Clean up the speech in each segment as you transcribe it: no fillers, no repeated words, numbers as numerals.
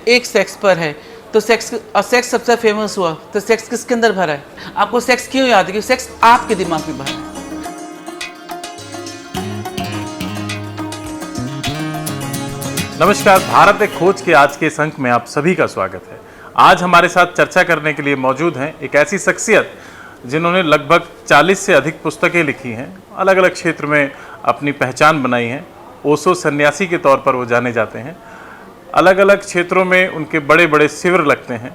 एक सेक्स पर है, तो सेक्स सेक्स सबसे फेमस हुआ, तो सेक्स किसके अंदर भरा है? आपको सेक्स क्यों याद है? क्योंकि सेक्स आपके दिमाग में भरा है। नमस्कार, भारत एक खोज के आज के इस अंक में आप सभी का स्वागत है। आज हमारे साथ चर्चा करने के लिए मौजूद हैं एक ऐसी शख्सियत जिन्होंने लगभग 40 से अधिक पुस्तकें लिखी हैं, अलग अलग क्षेत्र में अपनी पहचान बनाई है। ओशो सन्यासी के तौर पर वो जाने जाते हैं। अलग अलग क्षेत्रों में उनके बड़े बड़े शिविर लगते हैं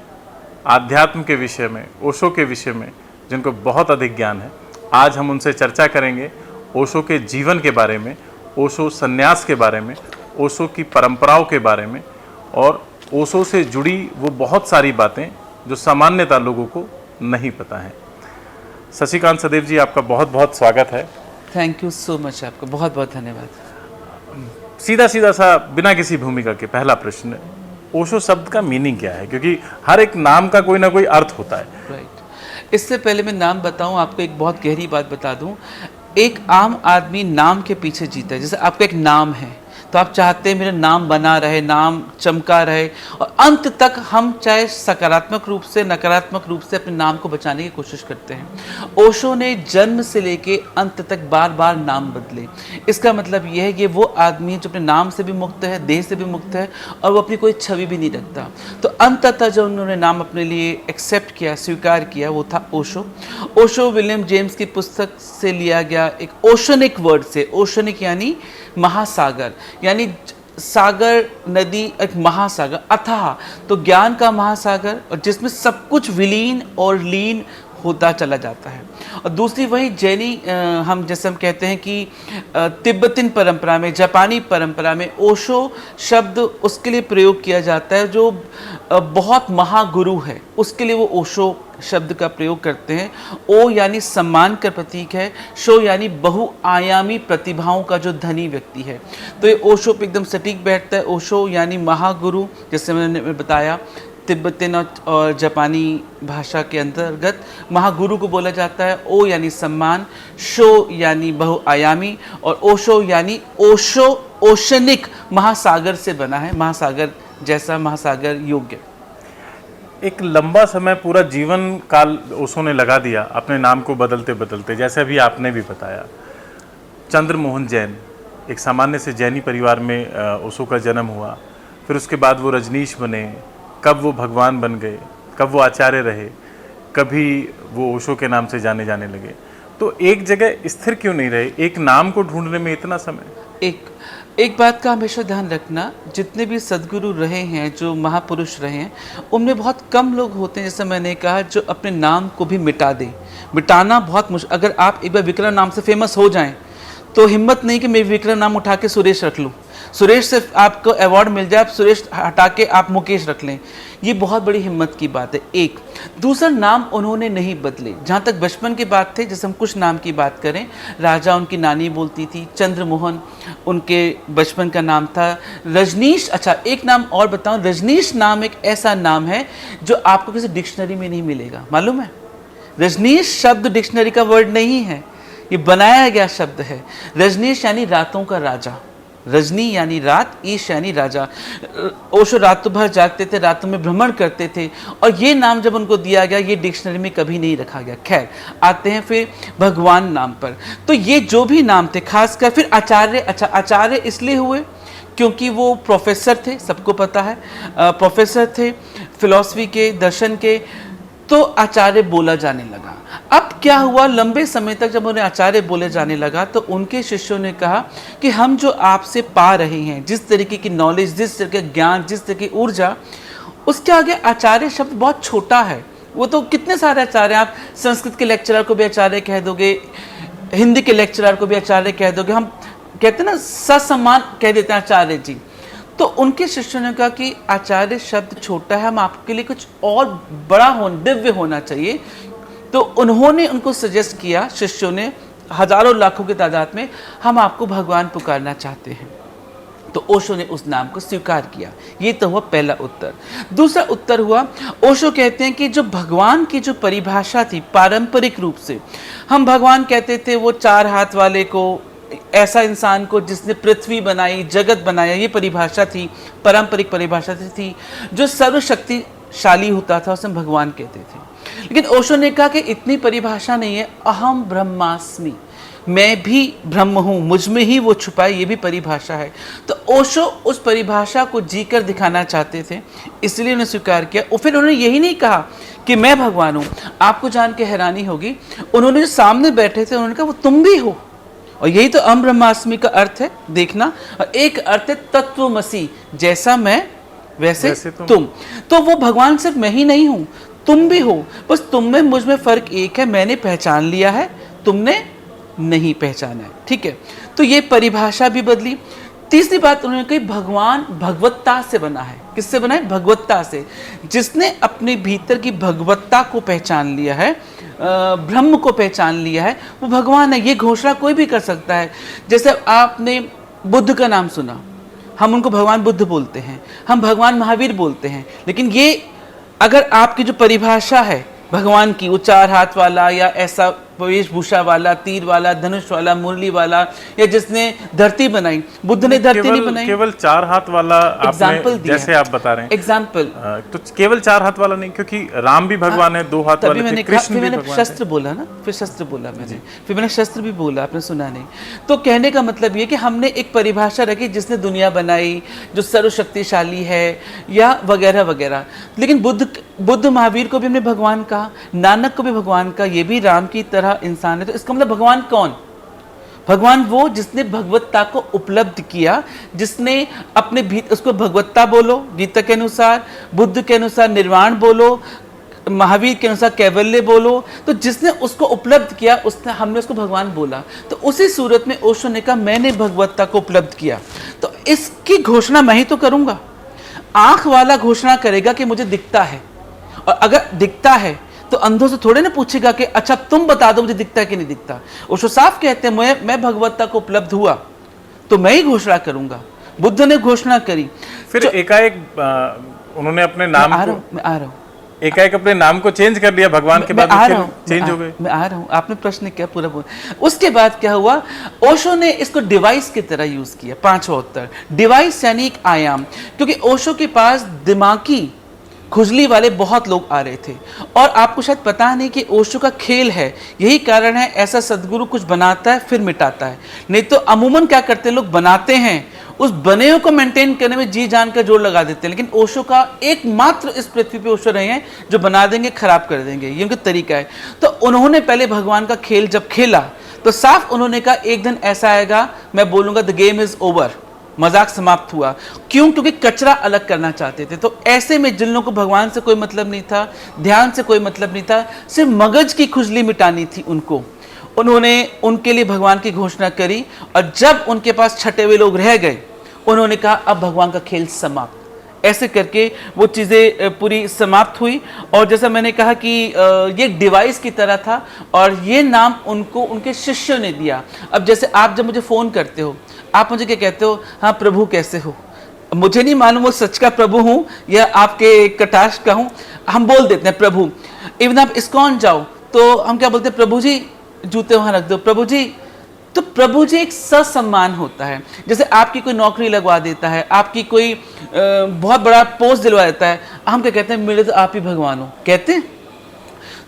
आध्यात्म के विषय में, ओशो के विषय में, जिनको बहुत अधिक ज्ञान है। आज हम उनसे चर्चा करेंगे ओशो के जीवन के बारे में, ओशो सन्यास के बारे में, ओशो की परंपराओं के बारे में और ओशो से जुड़ी वो बहुत सारी बातें जो सामान्यतः लोगों को नहीं पता है। शशिकांत सदेव जी, आपका बहुत बहुत स्वागत है। थैंक यू सो मच, आपका बहुत बहुत धन्यवाद। सीधा सीधा सा, बिना किसी भूमिका के पहला प्रश्न, ओशो शब्द का मीनिंग क्या है? क्योंकि हर एक नाम का कोई ना कोई अर्थ होता है। राइट। इससे पहले मैं नाम बताऊं, आपको एक बहुत गहरी बात बता दूं। एक आम आदमी नाम के पीछे जीता है। जैसे आपका एक नाम है तो आप चाहते हैं मेरा नाम बना रहे, नाम चमका रहे, और अंत तक हम चाहे सकारात्मक रूप से नकारात्मक रूप से अपने नाम को बचाने की कोशिश करते हैं। ओशो ने जन्म से लेके अंत तक बार बार नाम बदले। इसका मतलब यह है कि वो आदमी जो अपने नाम से भी मुक्त है, देह से भी मुक्त है, और वो अपनी कोई छवि भी नहीं रखता। तो अंततः जो उन्होंने नाम अपने लिए एक्सेप्ट किया, स्वीकार किया, वो था ओशो। ओशो विलियम जेम्स की पुस्तक से लिया गया एक ओशनिक वर्ड से। ओशनिक यानी महासागर, यानी सागर, नदी, एक महासागर, अथाह, तो ज्ञान का महासागर, और जिसमें सब कुछ विलीन और लीन होता चला जाता है। और दूसरी वही जैनी, हम जैसे हम कहते हैं कि तिब्बतीन परंपरा में, जापानी परंपरा में ओशो शब्द उसके लिए प्रयोग किया जाता है जो बहुत महागुरु है, उसके लिए वो ओशो शब्द का प्रयोग करते हैं। ओ यानी सम्मान का प्रतीक है, शो यानी बहुआयामी प्रतिभाओं का जो धनी व्यक्ति है। तो ये ओशो पे एकदम सटीक बैठता है। ओशो यानी महागुरु, जैसे मैंने बताया तिब्बतीन और जापानी भाषा के अंतर्गत महागुरु को बोला जाता है। ओ यानी सम्मान, शो यानी बहुआयामी, और ओशो यानी ओशो, ओशनिक, महासागर से बना है, महासागर जैसा, महासागर योग्य। एक लंबा समय, पूरा जीवन काल ओशो ने लगा दिया अपने नाम को बदलते बदलते, जैसे अभी आपने भी बताया। चंद्रमोहन जैन, एक सामान्य से जैनी परिवार में ओशो का जन्म हुआ। फिर उसके बाद वो रजनीश बने, कब वो भगवान बन गए, कब वो आचार्य रहे, कभी वो ओशो के नाम से जाने लगे। तो एक जगह स्थिर क्यों नहीं रहे? एक नाम को ढूंढने में इतना समय। एक बात का हमेशा ध्यान रखना, जितने भी सद्गुरु रहे हैं, जो महापुरुष रहे हैं, उनमें बहुत कम लोग होते हैं, जैसे मैंने कहा, जो अपने नाम को भी मिटा दे। मिटाना बहुत मुश्किल। अगर आप एक बार विक्रम नाम से फेमस हो जाएं तो हिम्मत नहीं कि मैं विक्रम नाम उठा के सुरेश रख लूँ, सुरेश से आपको अवार्ड मिल जाए, आप सुरेश हटा के आप मुकेश रख लें, ये बहुत बड़ी हिम्मत की बात है। एक दूसरा, नाम उन्होंने नहीं बदले। जहाँ तक बचपन की बात थी, जैसे हम कुछ नाम की बात करें, राजा उनकी नानी बोलती थी, चंद्रमोहन उनके बचपन का नाम था। रजनीश, अच्छा एक नाम और बताऊं, रजनीश नाम एक ऐसा नाम है जो आपको किसी डिक्शनरी में नहीं मिलेगा, मालूम है? रजनीश शब्द डिक्शनरी का वर्ड नहीं है, ये बनाया गया शब्द है। रजनीश यानी रातों का राजा, रजनी यानी रात, ईश यानी राजा। ओशो रातों भर जागते थे, रातों में भ्रमण करते थे, और ये नाम जब उनको दिया गया, ये डिक्शनरी में कभी नहीं रखा गया। खैर, आते हैं फिर भगवान नाम पर। तो ये जो भी नाम थे, खासकर फिर आचार्य। अच्छा, आचार्य इसलिए हुए क्योंकि वो प्रोफेसर थे, सबको पता है, प्रोफेसर थे फिलॉसफी के, दर्शन के, तो आचार्य बोला जाने लगा। अब क्या हुआ, लंबे समय तक जब उन्हें आचार्य बोले जाने लगा तो उनके शिष्यों ने कहा कि हम जो आपसे पा रहे हैं, जिस तरीके की नॉलेज, जिस तरीके का ज्ञान, जिस तरह की ऊर्जा, उसके आगे आचार्य शब्द बहुत छोटा है। वो तो कितने सारे आचार्य, आप संस्कृत के लेक्चरर को भी आचार्य कह दोगे, हिंदी के लेक्चरर को भी आचार्य कह दोगे, हम कहते हैं ना ससम्मान कह देते हैं आचार्य जी। तो उनके शिष्यों ने कहा कि आचार्य शब्द छोटा है, हम आपके लिए कुछ और बड़ा दिव्य होना चाहिए। तो उन्होंने उनको सजेस्ट किया, शिष्यों ने, हजारों लाखों की तादाद में, हम आपको भगवान पुकारना चाहते हैं। तो ओशो ने उस नाम को स्वीकार किया। ये तो हुआ पहला उत्तर। दूसरा उत्तर हुआ, ओशो कहते हैं कि जो भगवान की जो परिभाषा थी पारंपरिक रूप से, हम भगवान कहते थे वो चार हाथ वाले को ऐसा इंसान को जिसने पृथ्वी बनाई, जगत बनाया, ये परिभाषा थी, पारंपरिक परिभाषा थी। जो सर्वशक्तिशाली होता था उसे हम भगवान कहते थे। लेकिन ओशो ने कहा कि इतनी परिभाषा नहीं है, अहम ब्रह्मास्मि, मैं भी ब्रह्म हूँ, मुझ में ही वो छुपा है, ये भी परिभाषा है। तो ओशो उस परिभाषा को जीकर दिखाना चाहते थे, इसलिए उन्होंने स्वीकार किया। और फिर उन्होंने यही नहीं कहा कि मैं भगवान हूँ। आपको जान के हैरानी होगी, उन्होंने जो सामने बैठे थे उन्होंने कहा वो तुम भी हो। और यही तो अहम ब्रह्मास्मि का अर्थ है, देखना। और एक अर्थ है तत्वमसि, जैसा मैं वैसे तुम। तो वो भगवान सिर्फ मैं ही नहीं हूँ, तुम भी हो, बस तुम में मुझ में फर्क एक है, मैंने पहचान लिया है, तुमने नहीं पहचाना है। ठीक है, तो ये परिभाषा भी बदली। तीसरी बात उन्होंने कही, भगवान भगवत्ता से बना है। किससे बना है? भगवत्ता से। जिसने अपने भीतर की भगवत्ता को पहचान लिया है, ब्रह्म को पहचान लिया है, वो भगवान है। ये घोषणा कोई भी कर सकता है। जैसे आपने बुद्ध का नाम सुना, हम उनको भगवान बुद्ध बोलते हैं, हम भगवान महावीर बोलते हैं। लेकिन ये अगर आपकी जो परिभाषा है भगवान की, वो 4 हाथ वाला या ऐसा वेशभूषा वाला, तीर वाला, धनुष वाला, मुरली वाला, या जिसने धरती बनाई, बुद्ध ने धरती नहीं बनाई, केवल 4 हाथ वाला आपने जैसे आप बता रहे हैं एग्जाम्पल, तो केवल 4 हाथ वाला नहीं, क्योंकि राम भी भगवान है, 2 हाथ वाले थे, कृष्ण भी भगवान है। शस्त्र बोला ना, फिर शस्त्र बोला मैंने, फिर मैंने शस्त्र भी बोला, आपने सुना नहीं। तो कहने का मतलब ये कि हमने एक परिभाषा रखी जिसने दुनिया बनाई, जो सर्वशक्तिशाली है, या वगैरह वगैरह। लेकिन बुद्ध महावीर को भी हमने भगवान कहा, नानक को भी भगवान कहा, ये भी राम की तरह इंसान है। तो इसका मतलब भगवान कौन? भगवान वो जिसने भगवत्ता को उपलब्ध किया, जिसने अपने भीतर, उसको भगवत्ता बोलो गीता के अनुसार, बुद्ध के अनुसार निर्वाण बोलो, महावीर के अनुसार कैवल्य बोलो, तो जिसने उसको उपलब्ध किया, उसने, हमने उसको भगवान बोला। तो उसी सूरत में ओशो ने कहा मैंने भगवत्ता को उपलब्ध किया। तो इसकी घोषणा मैं ही तो करूंगा। आंख वाला घोषणा करेगा कि मुझे दिखता है, और अगर दिखता है तो अंधों से थोड़े ना पूछेगा कि अच्छा तुम बता दो मुझे दिखता है कि नहीं दिखता। ओशो साफ कहते हैं मैं भगवत्ता को उपलब्ध हुआ तो मैं ही घोषणा करूंगा। बुद्ध ने घोषणा करी, फिर एकाएक उन्होंने अपने नाम मैं आ रहा हूं, एकाएक अपने नाम को चेंज कर लिया भगवान के बाद, चेंज हो गए। मैं आ रहा हूं, आपने प्रश्न किया पूरा पूरा। उसके बाद क्या हुआ, ओशो ने इसको डिवाइस की तरह यूज किया। 5वां उत्तर, डिवाइस यानी एक आयाम, क्योंकि ओशो के पास दिमागी खुजली वाले बहुत लोग आ रहे थे। और आपको शायद पता नहीं कि ओशो का खेल है, यही कारण है ऐसा सदगुरु कुछ बनाता है फिर मिटाता है। नहीं तो अमूमन क्या करते हैं लोग, बनाते हैं, उस बने हुए को मेंटेन करने में जी जान का जोर लगा देते हैं। लेकिन ओशो का एकमात्र इस पृथ्वी पे ओशो रहे हैं जो बना देंगे, खराब कर देंगे, ये उनका तरीका है। तो उन्होंने पहले भगवान का खेल जब खेला तो साफ उन्होंने कहा एक दिन ऐसा आएगा, मैं बोलूंगा द गेम इज ओवर, मजाक समाप्त हुआ। क्यों? क्योंकि कचरा अलग करना चाहते थे। तो ऐसे में जिन लोगों को भगवान से कोई मतलब नहीं था, ध्यान से कोई मतलब नहीं था, सिर्फ मगज की खुजली मिटानी थी उनको, उन्होंने उनके लिए भगवान की घोषणा करी। और जब उनके पास छटे हुए लोग रह गए, उन्होंने कहा अब भगवान का खेल समाप्त। ऐसे करके वो चीज़ें पूरी समाप्त हुई। और जैसा मैंने कहा कि ये डिवाइस की तरह था, और ये नाम उनको उनके शिष्यों ने दिया। अब जैसे आप जब मुझे फ़ोन करते हो, आप मुझे क्या कहते हो, हाँ प्रभु कैसे हो। मुझे नहीं मालूम वो सच का प्रभु हूँ या आपके कटाक्ष का हूँ, हम बोल देते हैं प्रभु। इवन आप इस्कॉन जाओ तो हम क्या बोलते हैं, प्रभु जी जूते वहाँ रख दो, प्रभु जी। तो प्रभु जी एक ससम्मान होता है। जैसे आपकी कोई नौकरी लगवा देता है, आपकी कोई बहुत बड़ा पोस्ट दिलवा देता है, हम क्या कहते हैं, मेरे तो आप ही भगवान हो, कहते हैं।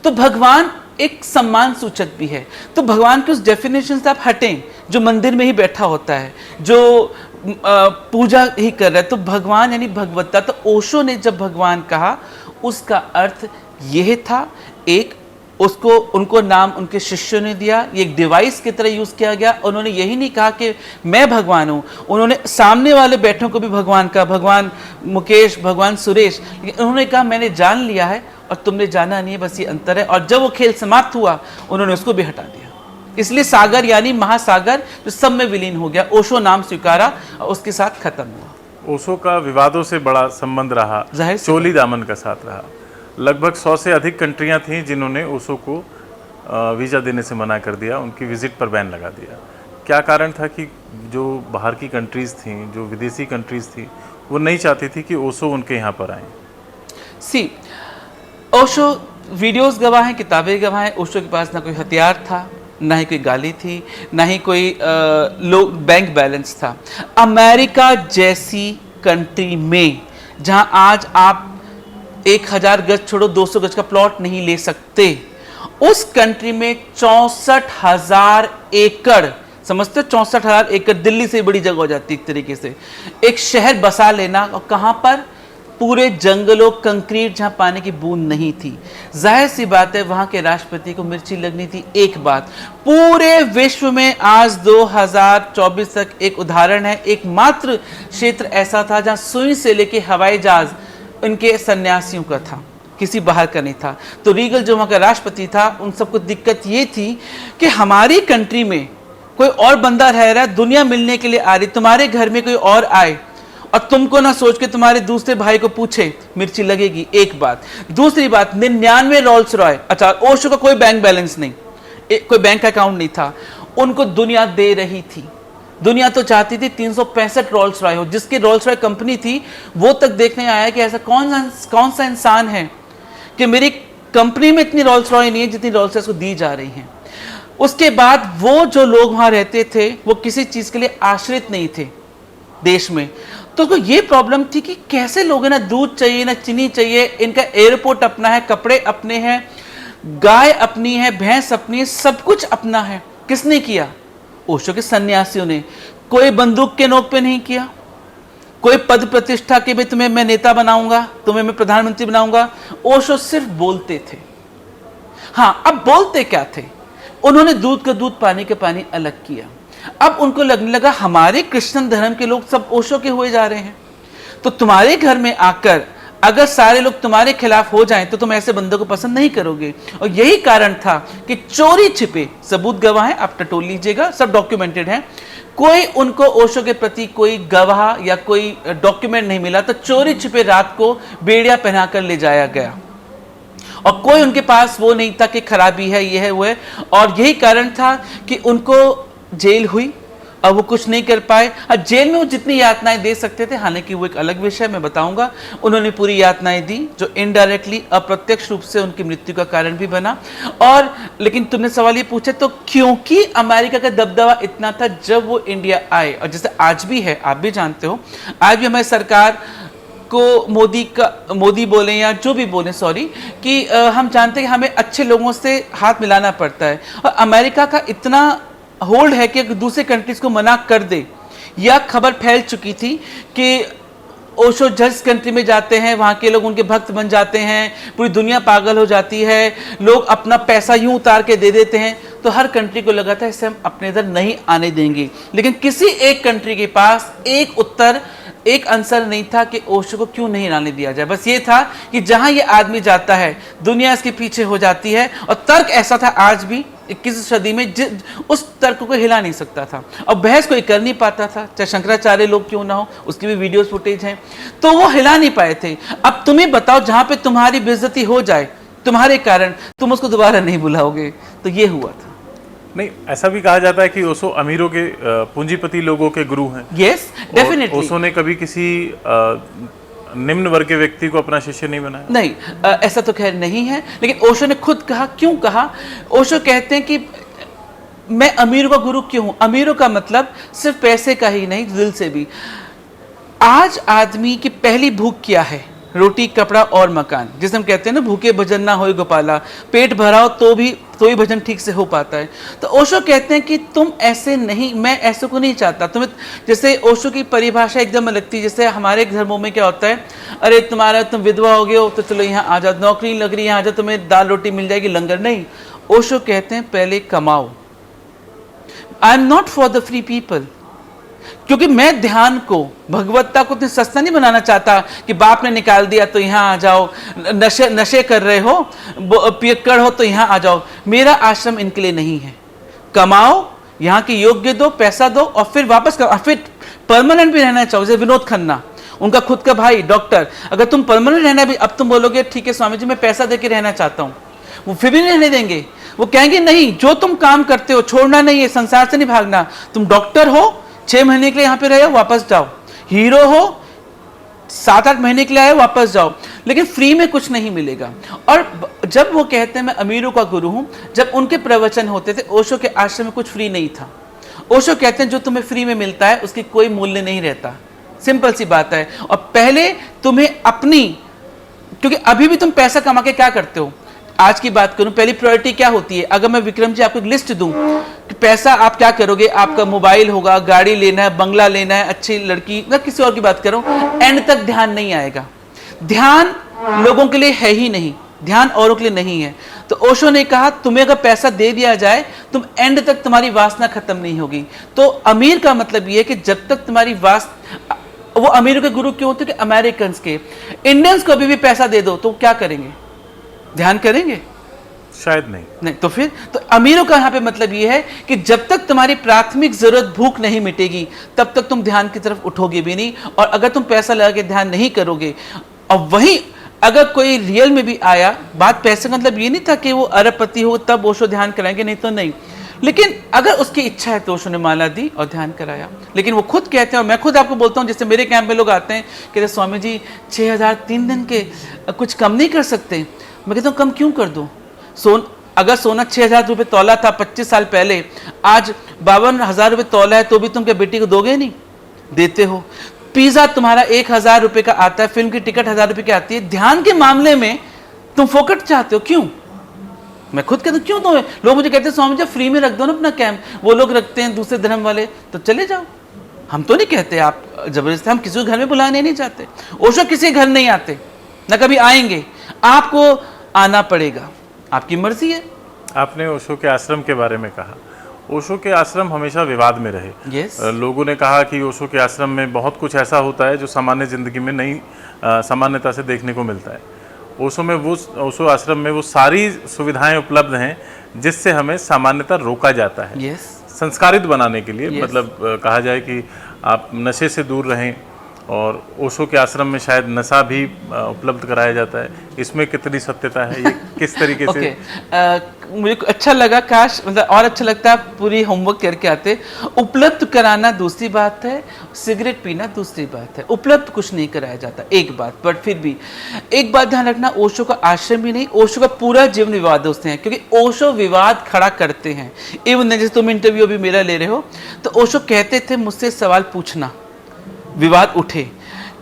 तो भगवान एक सम्मान सूचक भी है। तो भगवान के उस डेफिनेशन से आप हटें, जो मंदिर में ही बैठा होता है, जो पूजा ही कर रहा है, तो भगवान यानी भगवत्ता। तो ओशो ने जब भगवान कहा, उसका अर्थ यह था, एक उसको उनको नाम उनके शिष्यों ने दिया, ये एक डिवाइस की तरह यूज किया गया। उन्होंने यही नहीं कहा कि मैं भगवान हूँ, उन्होंने सामने वाले बैठों को भी भगवान कहा, भगवान मुकेश, भगवान सुरेश। लेकिन उन्होंने कहा मैंने जान लिया है और तुमने जाना नहीं है, बस ये अंतर है। और जब वो खेल समाप्त हुआ, उन्होंने उसको भी हटा दिया। इसलिए सागर यानी महासागर जो सब में विलीन हो गया, ओशो नाम स्वीकारा और उसके साथ खत्म हुआ। ओशो का विवादों से बड़ा संबंध रहा, चोली दामन का साथ रहा। लगभग 100 से अधिक कंट्रियां थीं जिन्होंने ओशो को वीज़ा देने से मना कर दिया, उनकी विजिट पर बैन लगा दिया। क्या कारण था कि जो बाहर की कंट्रीज़ थीं, जो विदेशी कंट्रीज़ थी, वो नहीं चाहती थी कि ओशो उनके यहाँ पर आए? ओशो वीडियोस गवाह हैं, किताबें गवाह हैं। ओशो के पास ना कोई हथियार था, ना ही कोई गाली थी, ना ही कोई बैंक बैलेंस था। अमेरिका जैसी कंट्री में जहां आज आप 1000 गज छोड़ो 200 गज का प्लॉट नहीं ले सकते, उस कंट्री में 64,000 एकड़, समझते हो 64,000 एकड़ दिल्ली से बड़ी जगह हो जाती है एक तरीके से, एक शहर बसा लेना। और कहां पर? पूरे जंगलों, कंक्रीट, जहां पानी की बूंद नहीं थी। जाहिर सी बात है वहां के राष्ट्रपति को मिर्ची लगनी थी। एक बात, पूरे विश्व में आज 2024 तक एक उदाहरण है, एकमात्र क्षेत्र ऐसा था जहां सुई से लेके हवाई जहाज उनके सन्यासियों का था, किसी बाहर का नहीं था। तो रीगल जो वहां का राष्ट्रपति था, उन सबको दिक्कत ये थी कि हमारी कंट्री में कोई और बंदा रह रहा है, दुनिया मिलने के लिए आ रही, तुम्हारे घर में कोई और आए और तुमको ना सोच के तुम्हारे दूसरे भाई को पूछे, मिर्ची लगेगी। एक बात। दूसरी बात, 99 रोल्स रॉय, अच्छा ओशो का कोई बैंक बैलेंस नहीं, कोई बैंक अकाउंट नहीं था, उनको दुनिया दे रही थी। दुनिया तो चाहती थी 365 रोल्स रॉय हो, जिसकी रोल्स रॉय कंपनी थी वो तक देखने आया कि ऐसा कौन सा इंसान है कि मेरी कंपनी में इतनी रोल्स रॉय नहीं है जितनी रोल्स रॉयस को दी जा रही हैं। उसके बाद वो जो लोग वहां रहते थे वो किसी चीज के लिए आश्रित नहीं थे देश में। तो ये प्रॉब्लम थी कि कैसे लोग हैं, ना दूध चाहिए ना चीनी चाहिए, इनका एयरपोर्ट अपना है, कपड़े अपने हैं, गाय अपनी है, भैंस अपनी है, सब कुछ अपना है। किसने किया? ओशो के सन्यासियों ने। कोई बंदूक के नोक पे नहीं किया, कोई पद प्रतिष्ठा के भी तुम्हें मैं नेता बनाऊंगा, तुम्हें मैं प्रधानमंत्री बनाऊंगा। ओशो सिर्फ बोलते थे। हाँ, अब बोलते क्या थे? उन्होंने दूध का दूध, पानी का पानी अलग किया। अब उनको लगने लगा हमारे कृष्ण धर्म के लोग सब ओशो के हुए जा रहे हैं, तो तुम्हारे घर में आकर अगर सारे लोग तुम्हारे खिलाफ हो जाएं तो तुम ऐसे बंदों को पसंद नहीं करोगे। और यही कारण था कि चोरी छिपे, सबूत गवाह है, आप टटोल लीजिएगा, सब डॉक्यूमेंटेड है, कोई उनको ओशो के प्रति कोई गवाह या कोई डॉक्यूमेंट नहीं मिला, तो चोरी छिपे रात को बेड़िया पहनाकर ले जाया गया। और कोई उनके पास वो नहीं था कि खराबी है, ये है, वो है। और यही कारण था कि उनको जेल हुई और वो कुछ नहीं कर पाए। अब जेल में वो जितनी यातनाएं दे सकते थे, हालांकि वो एक अलग विषय मैं बताऊंगा, उन्होंने पूरी यातनाएं दी जो इनडायरेक्टली, अप्रत्यक्ष रूप से उनकी मृत्यु का कारण भी बना। और लेकिन तुमने सवाल ये पूछा, तो क्योंकि अमेरिका का दबदबा इतना था जब वो इंडिया आए, और जैसे आज भी है, आप भी जानते हो, आज भी हमारी सरकार को मोदी बोले या जो भी बोले, सॉरी, कि हम जानते हैं कि हमें अच्छे लोगों से हाथ मिलाना पड़ता है। और अमेरिका का इतना होल्ड है कि दूसरे कंट्रीज को मना कर दे। यह खबर फैल चुकी थी कि ओशो जिस कंट्री में जाते हैं वहाँ के लोग उनके भक्त बन जाते हैं, पूरी दुनिया पागल हो जाती है, लोग अपना पैसा यूं उतार के दे देते हैं। तो हर कंट्री को लगा था इसे हम अपने इधर नहीं आने देंगे। लेकिन किसी एक कंट्री के पास एक उत्तर, एक आंसर नहीं था कि ओशो को क्यों नहीं आने दिया जाए। बस ये था कि जहां ये आदमी जाता है दुनिया इसके पीछे हो जाती है। और तर्क ऐसा था, आज भी 21वीं सदी में उस तर्क को हिला नहीं सकता था, और बहस कोई कर नहीं पाता था, चाहे शंकराचार्य लोग क्यों ना हो, उसकी भी वीडियोस फुटेज हैं, तो वो हिला नहीं पाए थे। अब तुम्हें बताओ, जहां पे तुम्हारी बेइज्जती हो जाए तुम्हारे कारण, तुम उसको दोबारा नहीं बुलाओगे। तो ये हुआ था। नहीं, ऐसा भी कहा जाता है कि ओशो अमीरों के, पूंजीपति लोगों के गुरु हैं। Yes, definitely. ओशो ने कभी किसी निम्न वर्ग के व्यक्ति को अपना शिष्य नहीं बनाया? नहीं, ऐसा तो खैर नहीं है, लेकिन ओशो ने खुद कहा। क्यों कहा? ओशो कहते हैं कि मैं अमीरों का गुरु क्यों हूं? अमीरों का मतलब सिर्फ पैसे का ही नहीं, दिल से भी। आज आदमी की पहली भूख क्या है? रोटी, कपड़ा और मकान। जिसे हम कहते हैं ना, भूखे भजन ना होए गोपाला, पेट भराओ तो ही भजन ठीक से हो पाता है। तो ओशो कहते हैं कि तुम ऐसे नहीं, मैं ऐसे को नहीं चाहता। तुम्हें, जैसे ओशो की परिभाषा एकदम अलग थी। जैसे हमारे धर्मों में क्या होता है, अरे तुम विधवा हो गए हो तो चलो यहाँ आ जाओ, नौकरी लग रही है, यहाँ आ जाओ, तुम्हें दाल रोटी मिल जाएगी, लंगर। नहीं, ओशो कहते हैं पहले कमाओ। I am not for the free people, क्योंकि मैं ध्यान को, भगवत्ता को इतना सस्ता नहीं बनाना चाहता कि बाप ने निकाल दिया तो यहाँ आ जाओ, नशे कर रहे हो, पियक्कड़ हो तो यहाँ आ जाओ। मेरा आश्रम इनके लिए नहीं है। कमाओ, यहाँ के योग्य दो, पैसा दो, और फिर वापस करो। और फिर परमानेंट भी रहना चाहो। जैसे विनोद खन्ना, उनका खुद का भाई डॉक्टर, अगर तुम परमानेंट रहना भी, अब तुम बोलोगे ठीक है स्वामी जी मैं पैसा दे के रहना चाहता हूँ, वो फिर भी नहीं रहने देंगे। वो कहेंगे नहीं, जो तुम काम करते हो छोड़ना नहीं है, संसार से नहीं भागना। तुम डॉक्टर हो, 6 महीने के लिए यहाँ पे रहे हो, वापस जाओ। हीरो हो, 7-8 महीने के लिए आए, वापस जाओ। लेकिन फ्री में कुछ नहीं मिलेगा। और जब वो कहते हैं मैं अमीरों का गुरु हूं, जब उनके प्रवचन होते थे ओशो के आश्रम में कुछ फ्री नहीं था। ओशो कहते हैं जो तुम्हें फ्री में मिलता है उसकी कोई मूल्य नहीं रहता, सिंपल सी बात है। और पहले तुम्हें अपनी, क्योंकि अभी भी तुम पैसा कमा के क्या करते हो, आज की बात करूं, पहली प्रायोरिटी क्या होती है? अगर मैं विक्रम जी आपको एक लिस्ट दूं कि पैसा आप क्या करोगे, आपका मोबाइल होगा, गाड़ी लेना है, बंगला लेना है, अच्छी लड़की, मैं किसी और की बात करूं, एंड तक ध्यान नहीं आएगा। ध्यान लोगों के लिए है ही नहीं, ध्यान औरों के लिए नहीं है। तो ओशो ने कहा तुम्हें अगर पैसा दे दिया जाए तुम एंड तक तुम्हारी वासना खत्म नहीं होगी। तो अमीर का मतलब यह है कि जब तक तुम्हारी वो अमीरों के गुरु क्यों होते कि अमेरिकन के, इंडियंस को अभी भी पैसा दे दो तो क्या करेंगे? ध्यान करेंगे? शायद नहीं। तो फिर तो अमीरों का यहां पे मतलब यह है कि जब तक तुम्हारी प्राथमिक जरूरत भूख नहीं मिटेगी तब तक तुम ध्यान की तरफ उठोगे भी नहीं। और अगर तुम पैसा लगा के ध्यान नहीं करोगे, और वहीं अगर कोई रियल में भी आया, बात पैसे का मतलब ये नहीं था कि वो अरबपति हो तब ओशो ध्यान कराएंगे, नहीं तो नहीं। लेकिन अगर उसकी इच्छा है तो ओशो ने माला दी और ध्यान कराया। लेकिन वो खुद कहते हैं, और मैं खुद आपको बोलता हूँ, जैसे मेरे कैंप में लोग आते हैं कहते स्वामी जी 6,000 3 दिन के, कुछ कम नहीं कर सकते? मैं कहता हूँ कम क्यों कर दूँ? अगर सोना 6,000 रुपये तौला था 25 साल पहले, आज 52,000 रुपये तौला है, तो भी तुम क्या बेटी को दोगे नहीं? देते हो। पिज्जा तुम्हारा 1,000 रुपये का आता है, फिल्म की टिकट 1,000 रुपये की आती है। ध्यान के मामले में तुम फोकट चाहते हो, क्यों? मैं खुद कहता हूं क्यों? तो लोग मुझे कहते हैं स्वामी जी फ्री में रख दो ना अपना कैंप, वो लोग रखते हैं दूसरे धर्म वाले, तो चले जाओ। हम तो नहीं कहते आप जबरदस्ती, हम किसी को घर में बुलाने नहीं चाहते। ओशो किसी घर नहीं आते, ना कभी आएंगे, आपको आना पड़ेगा, आपकी मर्जी है। आपने ओशो के आश्रम के बारे में कहा, ओशो के आश्रम हमेशा विवाद में रहे। yes. लोगों ने कहा कि ओशो के आश्रम में बहुत कुछ ऐसा होता है जो सामान्य जिंदगी में नहीं सामान्यता से देखने को मिलता है। ओशो आश्रम में वो सारी सुविधाएं उपलब्ध हैं जिससे हमें सामान्यता रोका जाता है। yes. संस्कारित बनाने के लिए yes. मतलब कहा जाए कि आप नशे से दूर रहें, और ओशो के आश्रम में शायद नशा भी उपलब्ध कराया जाता है। इसमें कितनी सत्यता है, ये किस तरीके से? मुझे अच्छा लगा, काश मतलब और अच्छा लगता है पूरी होमवर्क करके आते। उपलब्ध कराना दूसरी बात है, सिगरेट पीना दूसरी बात है, उपलब्ध कुछ नहीं कराया जाता, एक बात। बट फिर भी एक बात ध्यान रखना, ओशो का आश्रम भी नहीं, ओशो का पूरा जीवन विवादों से है, क्योंकि ओशो विवाद खड़ा करते हैं। इवन जैसे तुम इंटरव्यू भी मेरा ले रहे हो, तो ओशो कहते थे मुझसे सवाल पूछना, विवाद उठे।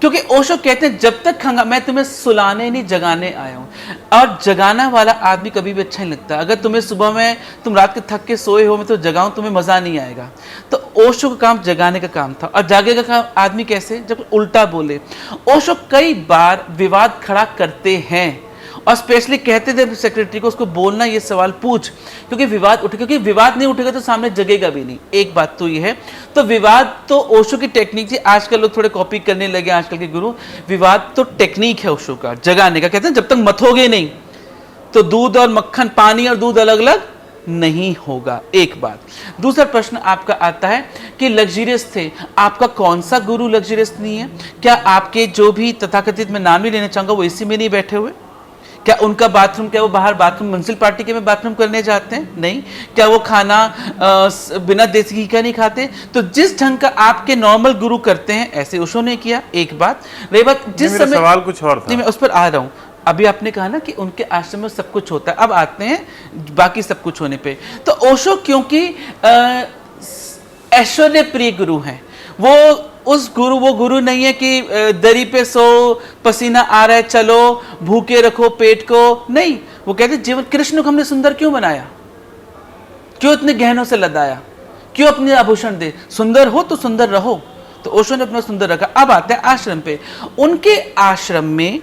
क्योंकि ओशो कहते हैं जब तक खंगा, मैं तुम्हें सुलाने नहीं जगाने आया हूं, और जगाना वाला आदमी कभी भी अच्छा नहीं लगता। अगर तुम्हें सुबह में, तुम रात के थक के सोए हो, मैं तो जगाऊं, तुम्हें मजा नहीं आएगा। तो ओशो का काम जगाने का काम था। और जागेगा काम आदमी कैसे? जब उल्टा बोले। ओशो कई बार विवाद खड़ा करते हैं, और स्पेशली कहते थे सेक्रेटरी को उसको बोलना, ये सवाल पूछ, क्योंकि विवाद उठे, क्योंकि विवाद नहीं उठेगा तो सामने जगेगा भी नहीं। एक बात तो ये है। तो विवाद तो ओशो की टेक्निक थी, आजकल लोग थोड़े कॉपी करने लगे, आजकल के गुरु। विवाद तो टेक्निक है ओशो का, जगाने का। कहते हैं जब तक मथोगे नहीं तो दूध और मक्खन, पानी और दूध अलग अलग नहीं होगा। एक बात। दूसरा प्रश्न आपका आता है कि लग्जरियस थे, आपका कौन सा गुरु लग्जरियस नहीं है? क्या आपके जो भी तथाकथित, मैं नाम नहीं लेना चाहूंगा, वो इसी में नहीं बैठे हुए? क्या उनका बाथरूम, क्या वो बाहर बाथरूम म्युनिसिपल पार्टी के में बाथरूम करने जाते हैं? नहीं। क्या वो खाना बिना देसी घी का नहीं खाते? तो जिस ढंग का आपके नॉर्मल गुरु करते हैं ऐसे ओशो ने किया। एक बात। रही बात जिस समय, सवाल कुछ और था। नहीं, मैं उस पर आ रहा हूं। अभी आपने कहा ना कि उनके आश्रम में सब कुछ होता है, अब आते हैं बाकी सब कुछ होने पे। तो ओशो क्योंकि ऐश्वर्य प्रिय गुरु हैं, वो गुरु नहीं है कि दरी पे सो, पसीना आ रहा है चलो, भूखे रखो पेट को, नहीं। वो कहते जीवन, कृष्ण को हमने सुंदर क्यों बनाया? क्यों इतने गहनों से लदाया? क्यों अपने आभूषण दे? सुंदर हो तो सुंदर रहो। तो ओशो ने अपना सुंदर रखा। अब आते हैं आश्रम पे। उनके आश्रम में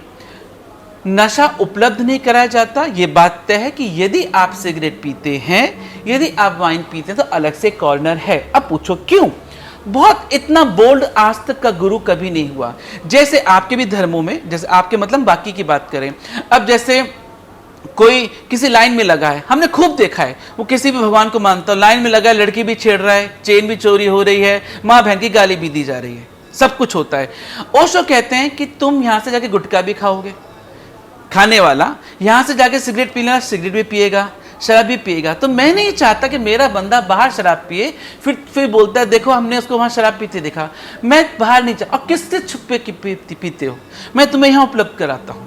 नशा उपलब्ध नहीं कराया जाता। ये बात तय है कि यदि आप सिगरेट पीते हैं, यदि आप वाइन पीते हैं, तो अलग से कॉर्नर है। अब पूछो क्यों? बहुत इतना बोल्ड आज तक का गुरु कभी नहीं हुआ। जैसे आपके भी धर्मों में, जैसे आपके मतलब बाकी की बात करें, अब जैसे कोई किसी लाइन में लगा है, हमने खूब देखा है, वो किसी भी भगवान को मानता हो, लाइन में लगा है, लड़की भी छेड़ रहा है, चेन भी चोरी हो रही है, माँ बहन की गाली भी दी जा रही है, सब कुछ होता है। ओशो कहते हैं कि तुम यहां से जाके गुटखा भी खाओगे, खाने वाला यहां से जाके सिगरेट पी लेना, सिगरेट भी पिएगा, शराब भी पिएगा। तो मैं नहीं चाहता कि मेरा बंदा बाहर शराब पिए, फिर बोलता है देखो हमने उसको वहां शराब पीते देखा। मैं बाहर नहीं चाहता। और किससे छुपे पीते हो? मैं तुम्हें यहां उपलब्ध कराता हूं।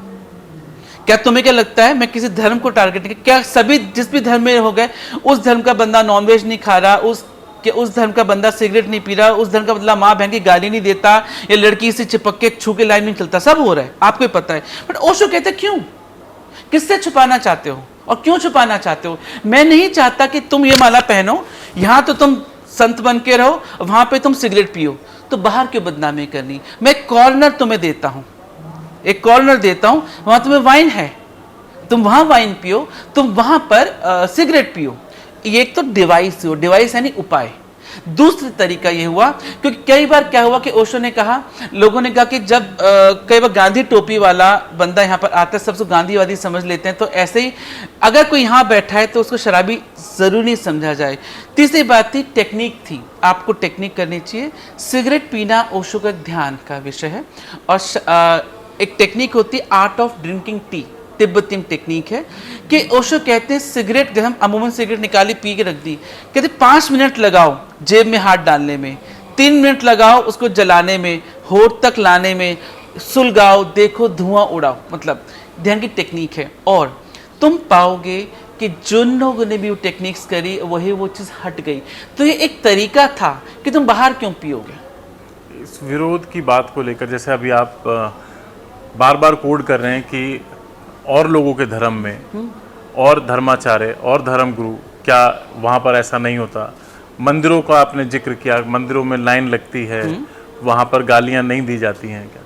क्या तुम्हें क्या लगता है मैं किसी धर्म को टारगेट नहीं, क्या सभी जिस भी धर्म में हो गए उस धर्म का बंदा नॉनवेज नहीं खा रहा, उस धर्म का बंदा सिगरेट नहीं पी रहा, उस धर्म का बंदा माँ बहन की गाली नहीं देता या लड़की से चिपक के छू के लाइन नहीं चलता, सब हो रहा है, आपको ही पता है। बट ओशो कहते क्यों, किससे छुपाना चाहते हो और क्यों छुपाना चाहते हो? मैं नहीं चाहता कि तुम ये माला पहनो, यहाँ तो तुम संत बन के रहो, वहां पे तुम सिगरेट पियो, तो बाहर क्यों बदनामी करनी? मैं एक कॉर्नर तुम्हें देता हूं, एक कॉर्नर देता हूं, वहां तुम्हें वाइन है, तुम वहां वाइन पियो, तुम वहां पर सिगरेट पियो। ये एक तो डिवाइस हो, डिवाइस यानी उपाय। दूसरा तरीका ये हुआ, क्योंकि कई बार क्या हुआ कि ओशो ने कहा, लोगों ने कहा कि जब कई बार गांधी टोपी वाला बंदा यहाँ पर आता है, सबसे गांधीवादी समझ लेते हैं, तो ऐसे ही अगर कोई यहाँ बैठा है तो उसको शराबी जरूर नहीं समझा जाए। तीसरी बात थी टेक्निक थी, आपको टेक्निक करनी चाहिए। सिगरेट पीना ओशो का ध्यान का विषय है, और एक टेक्निक होती है art of drinking tea, Tibetan technique है कि ओशो कहते हैं सिगरेट, जब हम अमूमन सिगरेट निकाली पी के रख दी, कहते 5 मिनट लगाओ जेब में हाथ डालने में, 3 मिनट लगाओ उसको जलाने में, होठ तक लाने में, सुलगाओ, देखो धुआं उड़ाओ, मतलब ध्यान की टेक्निक है। और तुम पाओगे कि जिन लोगों ने भी वो टेक्निक्स करी वही वो चीज़ हट गई। तो ये एक तरीका था कि तुम बाहर क्यों पियोगे। इस विरोध की बात को लेकर, जैसे अभी आप बार बार कोड कर रहे हैं कि और लोगों के धर्म में और धर्माचार्य और धर्मगुरु, क्या वहाँ पर ऐसा नहीं होता? मंदिरों का आपने जिक्र किया, मंदिरों में लाइन लगती है, वहाँ पर गालियाँ नहीं दी जाती हैं क्या?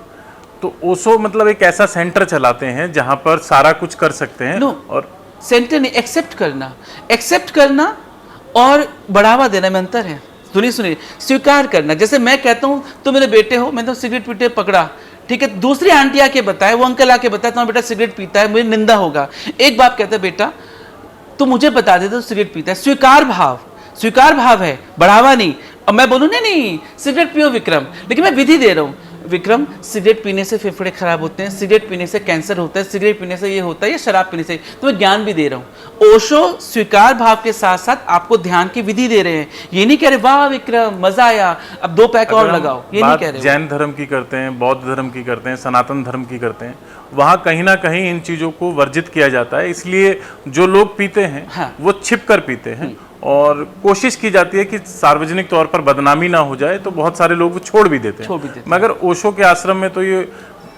तो ओशो मतलब एक ऐसा सेंटर चलाते हैं जहाँ पर सारा कुछ कर सकते हैं। और सेंटर नहीं, एक्सेप्ट करना और बढ़ावा देना में अंतर है। सुनिए, स्वीकार करना। जैसे मैं कहता हूँ तुम मेरे बेटे हो, मैं तो सिगरेट पीते पकड़ा, ठीक है, दूसरी आंटी आके बताए, वो अंकल आके बताए तुम्हारा बेटा सिगरेट पीता है, मुझे निंदा होगा। एक बाप कहता है बेटा तू मुझे बता दे तो सिगरेट पीता है, स्वीकार भाव है, बढ़ावा नहीं। और मैं बोलूँ नहीं सिगरेट पियो विक्रम, लेकिन मैं विधि दे रहा हूँ, विक्रम सिगरेट पीने से फेफड़े खराब होते हैं, सिगरेट पीने से कैंसर होता है, सिगरेट पीने से ये होता है, या शराब पीने से, तो मैं ज्ञान भी दे रहा हूँ। ओशो स्वीकार भाव के साथ साथ आपको ध्यान की विधि दे रहे हैं। ये नहीं कह रहे वाह विक्रम मजा आया अब 2 पैक और लगाओ, ये नहीं कह रहे। जैन धर्म की करते हैं, बौद्ध धर्म की करते हैं, सनातन धर्म की करते हैं, वहाँ कहीं ना कहीं इन चीज़ों को वर्जित किया जाता है। इसलिए जो लोग पीते हैं हाँ। वो छिप कर पीते हैं, और कोशिश की जाती है कि सार्वजनिक तौर पर बदनामी ना हो जाए, तो बहुत सारे लोग वो छोड़ भी देते हैं। मगर ओशो के आश्रम में तो ये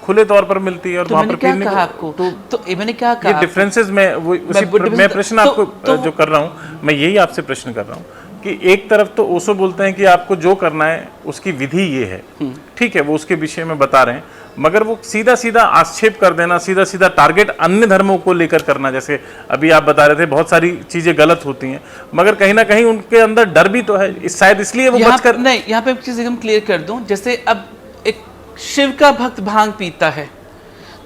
खुले तौर पर मिलती है, और वहाँ पर पीने को आपको तो मैंने क्या कहा, ये डिफरेंसेस में वो मैं प्रश्न आपको जो कर रहा हूँ, मैं यही आपसे प्रश्न कर रहा हूँ कि एक तरफ तो ओशो बोलते हैं कि आपको जो करना है उसकी विधि ये है, ठीक है, वो उसके विषय में बता रहे हैं, मगर वो सीधा सीधा आक्षेप कर देना, सीधा सीधा टारगेट अन्य धर्मों को लेकर करना, जैसे अभी आप बता रहे थे बहुत सारी चीजें गलत होती हैं, मगर कहीं ना कहीं उनके अंदर डर भी तो है, शायद इसलिए वो बचकर नहीं। यहाँ पे एक चीज एकदम क्लियर कर दूं, जैसे अब एक शिव का भक्त भांग पीता है,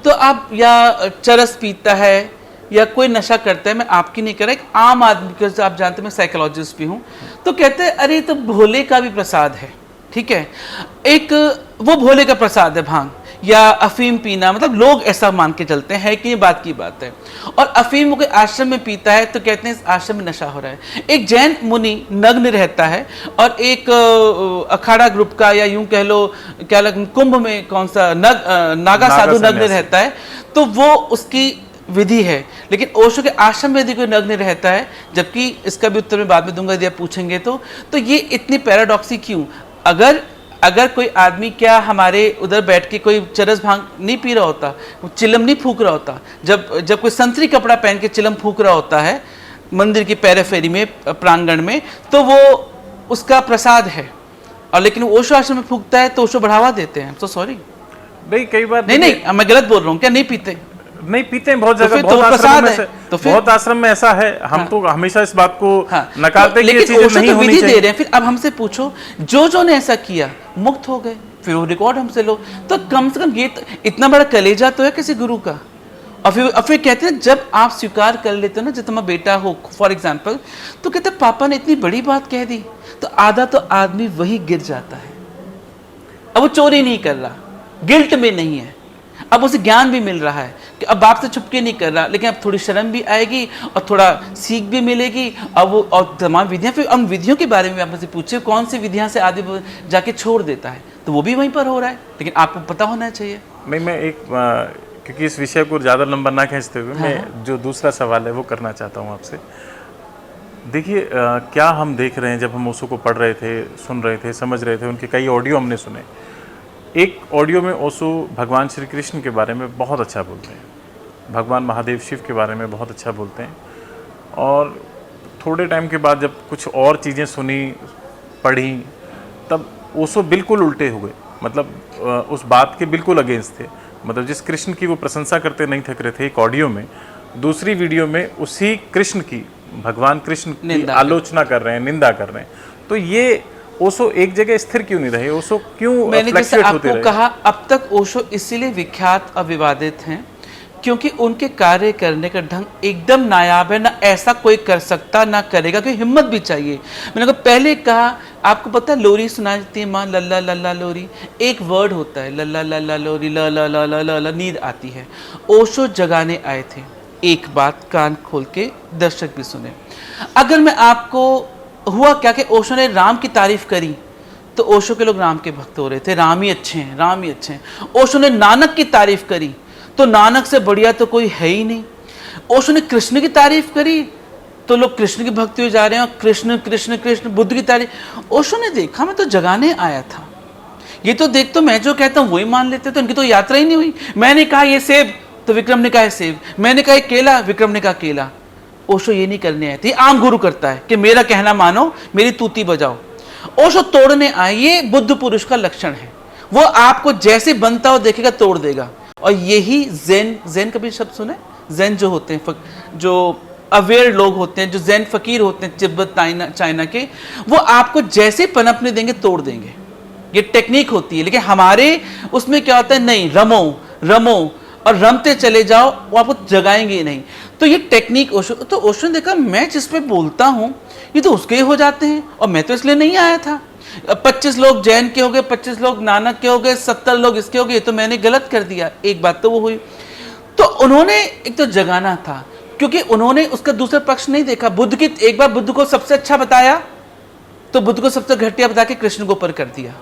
तो आप या चरस पीता है या कोई नशा करता है, मैं आपकी नहीं कर रहा, एक आम आदमी, क्योंकि आप जानते हैं मैं साइकोलॉजिस्ट भी हूँ, तो कहते हैं अरे तो भोले का भी प्रसाद है, ठीक है, एक वो भोले का प्रसाद है भांग या अफीम पीना, मतलब लोग ऐसा मान के चलते हैं कि ये बात की बात है। और अफीम वो कोई आश्रम में पीता है तो कहते हैं इस आश्रम में नशा हो रहा है। एक जैन मुनि नग्न रहता है और एक अखाड़ा ग्रुप का, या यूं कह लो क्या कुंभ में कौन सा नागा साधु नग्न रहता है, तो वो उसकी विधि है। लेकिन ओशो के आश्रम में यदि कोई नग्न रहता है, जबकि इसका भी उत्तर मैं बाद में दूंगा यदि आप पूछेंगे तो ये इतनी पैराडॉक्सी क्यों? अगर कोई आदमी क्या हमारे उधर बैठ के कोई चरस भांग नहीं पी रहा होता, वो चिलम नहीं फूक रहा होता, जब कोई संतरी कपड़ा पहन के चिलम फूक रहा होता है मंदिर की पैराफेरी में, प्रांगण में, तो वो उसका प्रसाद है। और लेकिन ओशो आश्रम में फूकता है तो ओशो बढ़ावा देते हैं। तो सॉरी, नहीं कई बार नहीं मैं गलत बोल रहा हूँ क्या? नहीं पीते हैं बहुत जगह, बहुत आश्रम में ऐसा है। हम तो हमेशा इस बात को नकारते हैं कि ये चीजें नहीं होनी चाहिए। दे रहे हैं। फिर अब हमसे पूछो, जो ने ऐसा किया मुक्त हो गए, फिर वो रिकॉर्ड हमसे लो, तो कम से कम ये इतना बड़ा कलेजा तो है किसी गुरु का। और फिर कहते हैं जब आप स्वीकार कर लेते हो ना, जब तुम्हारा बेटा हो फॉर एग्जाम्पल, तो कहते हैं पापा ने इतनी बड़ी बात कह दी, तो आधा तो आदमी वही गिर जाता है। अब वो चोरी नहीं कर रहा, गिल्ट में नहीं है, अब उसे ज्ञान भी मिल रहा है कि अब बाप से छुपके नहीं कर रहा, लेकिन अब थोड़ी शर्म भी आएगी और थोड़ा सीख भी मिलेगी। अब वो और तमाम विधियाँ, फिर उन विधियों के बारे में आप मुझसे पूछे कौन सी विधियाँ से आदमी जाके छोड़ देता है, तो वो भी वहीं पर हो रहा है, लेकिन आपको पता होना चाहिए। मैं एक क्योंकि इस विषय को ज़्यादा लंबा ना खींचते हुए मैं जो दूसरा सवाल है वो करना चाहता हूँ आपसे। देखिए क्या हम देख रहे हैं, जब हम ओशो को पढ़ रहे थे, सुन रहे थे, समझ रहे थे, उनके कई ऑडियो हमने सुने। एक ऑडियो में ओशो भगवान श्री कृष्ण के बारे में बहुत अच्छा बोलते हैं, भगवान महादेव शिव के बारे में बहुत अच्छा बोलते हैं, और थोड़े टाइम के बाद जब कुछ और चीज़ें सुनी, पढ़ी, तब ओशो बिल्कुल उल्टे हुए। मतलब उस बात के बिल्कुल अगेंस्ट थे। मतलब जिस कृष्ण की वो प्रशंसा करते नहीं थक रहे थे एक ऑडियो में, दूसरी वीडियो में उसी कृष्ण की, भगवान कृष्ण की आलोचना कर रहे हैं, निंदा कर रहे हैं। तो ये ओशो एक जगह स्थिर क्यों नहीं रहे? ओशो क्यों मैंने जैसे फ्लक्चुएट होते आपको रहे? कहा, अब तक ओशो इसीलिए विख्यात और विवादित हैं क्योंकि उनके कार्य करने का ढंग एकदम नायाब है। ना ऐसा कोई कर सकता, ना करेगा, क्योंकि हिम्मत भी चाहिए। मैंने को पहले कहा, आपको पता है लोरी सुनाई देती है माँ, लल्ला लल्ला लोरी, एक वर्ड होता है लल्ला लल्ला लोरी, ल ल ल ल ल ल, नींद आती है। ओशो जगाने आए थे। एक बात कान खोल के दर्शक भी सुने। अगर मैं आपको, हुआ क्या कि ओशो ने राम की तारीफ करी तो ओशो के लोग राम के भक्त हो रहे थे, राम ही अच्छे हैं, राम ही अच्छे हैं। ओशो ने नानक की तारीफ करी तो नानक से बढ़िया तो कोई है ही नहीं। ओशो ने कृष्ण की तारीफ करी तो लोग कृष्ण की भक्ति हो जा रहे हैं, और कृष्ण कृष्ण कृष्ण। बुद्ध की तारीफ। ओशो ने देखा मैं तो जगाने आया था, ये तो देख, तो मैं जो कहता हूँ वही मान लेते, तो इनकी तो यात्रा ही नहीं हुई। मैंने कहा ये सेब तो विक्रम ने कहा सेब, मैंने कहा केला, विक्रम ने कहा केला। ओशो ये नहीं करने आए थे, आम गुरु करता है कि मेरा कहना मानो, मेरी तूती बजाओ। ओशो तोड़ने आए, ये बुद्ध पुरुष का लक्षण है। वो आपको जैसे बनता हो देखेगा, तोड़ देगा। और यही ज़ेन, ज़ेन कभी शब्द सुने? ज़ेन जो होते हैं, जो अवेयर लोग होते हैं, जो ज़ेन फकीर होते हैं तिब्बत चाइना के, वो आपको जैसे पनपने देंगे तोड़ देंगे। ये टेक्निक होती है। लेकिन हमारे उसमें क्या होता है, नहीं, रमो रमो और रमते चले जाओ, वो आपको जगाएंगे ही नहीं। तो ये टेक्निक ओशो, तो ओशो ने देखा मैं जिस पे बोलता हूँ ये तो उसके ही हो जाते हैं, और मैं तो इसलिए नहीं आया था। 25 लोग जैन के हो गए, 25 लोग नानक के हो गए, 70 लोग इसके हो गए, तो मैंने गलत कर दिया। एक बात तो वो हुई। तो उन्होंने एक तो जगाना था, क्योंकि उन्होंने उसका दूसरा पक्ष नहीं देखा। बुद्ध की, एक बार बुद्ध को सबसे अच्छा बताया तो बुद्ध को सबसे घटिया बता के कृष्ण को ऊपर कर दिया।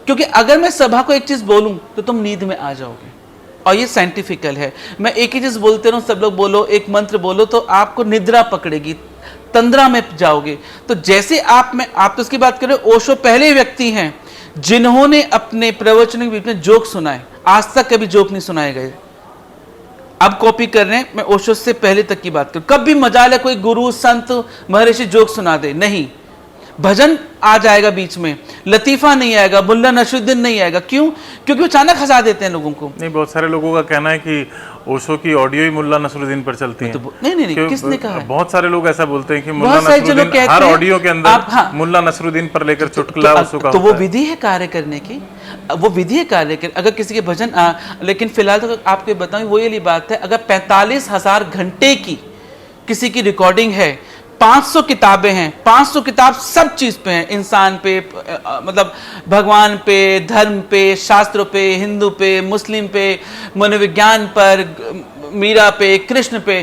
क्योंकि अगर मैं सभा को एक चीज बोलूं तो तुम नींद में आ जाओगे, और ये साइंटिफिकल है। मैं एक ही चीज बोलते रहूं, सब लोग बोलो, एक मंत्र बोलो, तो आपको निद्रा पकड़ेगी, तंद्रा में जाओगे। तो जैसे आप तो उसकी बात कर रहे हो, ओशो पहले व्यक्ति हैं जिन्होंने अपने प्रवचन के बीच में जोक सुनाए। आज तक कभी जोक नहीं सुनाए गए। अब कॉपी कर रहे हैं, मैं ओशो से पहले तक की बात करूं। कभी मजाल है कोई गुरु संत महर्षि जोक सुना दे, नहीं। भजन आ जाएगा बीच में, लतीफा नहीं आएगा, मुल्ला नसरुद्दीन नहीं आएगा। क्यों? क्योंकि वो अचानक हंसा देते हैं लोगों को। नहीं, बहुत सारे लोगों का कहना है कि ओशो की ऑडियो ही मुल्ला नसरुद्दीन पर चलती है। तो नहीं, किसने कहा है? बहुत सारे लोग ऐसा बोलते हैं कि मुल्ला नसरुद्दीन हर ऑडियो के अंदर मुल्ला नसरुद्दीन पर लेकर चुटकुला ओशो का। तो वो विधि है कार्य करने की, वो विधि है कार्य कर, अगर किसी के भजन लेकिन फिलहाल तो आपको बताऊं, वो ये बात है, अगर 45,000 घंटे की किसी की रिकॉर्डिंग है, 500 किताबें हैं, 500 किताब सब चीज पे हैं, इंसान पे, मतलब भगवान पे, धर्म पे, शास्त्रों पे, हिंदू पे, मुस्लिम पे, मनोविज्ञान पर, मीरा पे, कृष्ण पे,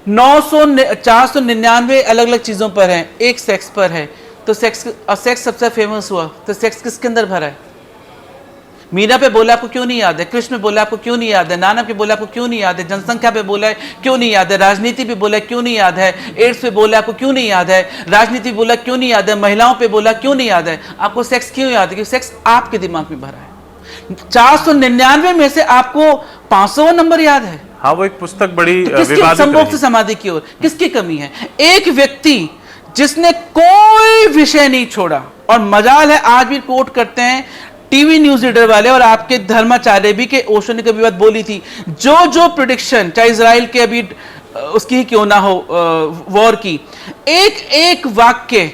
499 अलग अलग चीजों पर है, एक सेक्स पर है। तो सेक्स सबसे फेमस हुआ, तो सेक्स किसके अंदर भरा है? मीरा पे बोला आपको क्यों नहीं याद है, कृष्ण पे बोला आपको क्यों नहीं याद है, नानक पे बोला आपको क्यों नहीं याद है, जनसंख्या पे बोला है क्यों नहीं याद है, राजनीति पे बोला क्यों नहीं याद है, एड्स पे बोला आपको क्यों नहीं याद है, राजनीति पे बोला क्यों नहीं याद है, महिलाओं पे बोला क्यों नहीं याद है, आपको सेक्स क्यों याद है? क्योंकि सेक्स आपके दिमाग में भरा है। 499 में से आपको 500 नंबर याद है। हाँ, वो एक पुस्तक बड़ी तो किसकी संभोग से समाधि की ओर किसकी कमी है? एक व्यक्ति जिसने कोई विषय नहीं छोड़ा, और मजाल है आज भी कोट करते हैं टीवी न्यूज रीडर वाले और आपके धर्माचार्य भी, के ओशो ने कभी बात बोली थी, जो प्रेडिक्शन चाहे इजराइल के अभी उसकी ही क्यों ना हो, वॉर की, एक वाक्य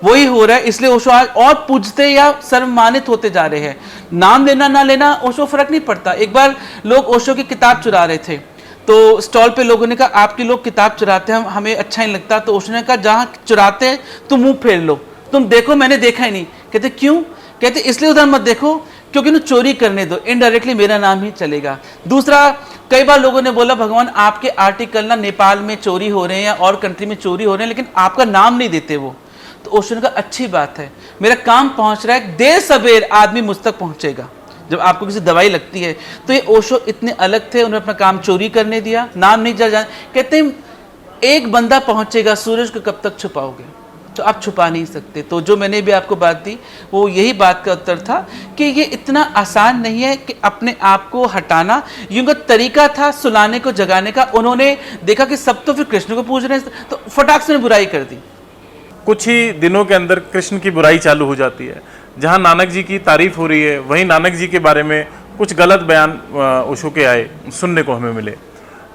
वही हो रहा है। इसलिए ओशो आज और पूजते या सर्वमानित होते जा रहे हैं। नाम लेना ना लेना ओशो फर्क नहीं पड़ता। एक बार लोग ओशो की किताब चुरा रहे थे, तो स्टॉल पे लोगों ने कहा आपके लोग किताब चुराते हैं, हमें अच्छा नहीं लगता। तो ओशो ने कहा जहां चुराते हैं तुम मुंह फेर लो, तुम देखो मैंने देखा ही नहीं। कहते क्यों? कहते इसलिए उधर मत देखो क्योंकि उन्हें चोरी करने दो, इनडायरेक्टली मेरा नाम ही चलेगा। दूसरा, कई बार लोगों ने बोला भगवान आपके आर्टिकल ना नेपाल में चोरी हो रहे हैं या और कंट्री में चोरी हो रहे हैं, लेकिन आपका नाम नहीं देते वो। तो ओशो ने कहा अच्छी बात है, मेरा काम पहुंच रहा है, देर सवेर आदमी मुझ तक पहुंचेगा। जब आपको किसी दवाई लगती है। तो ये ओशो इतने अलग थे, उन्होंने अपना काम चोरी करने दिया, नाम नहीं जान, कहते हैं एक बंदा पहुंचेगा, सूरज को कब तक छुपाओगे, तो आप छुपा नहीं सकते। तो जो मैंने भी आपको बात दी वो यही बात का उत्तर था कि ये इतना आसान नहीं है कि अपने आप को हटाना। यूं तरीका था सुलाने को, जगाने का। उन्होंने देखा कि सब तो फिर कृष्ण को पूज रहे हैं, तो फटाक से बुराई कर दी। कुछ ही दिनों के अंदर कृष्ण की बुराई चालू हो जाती है। जहां नानक जी की तारीफ हो रही है, वहीं नानक जी के बारे में कुछ गलत बयान ओशो के आए, सुनने को हमें मिले।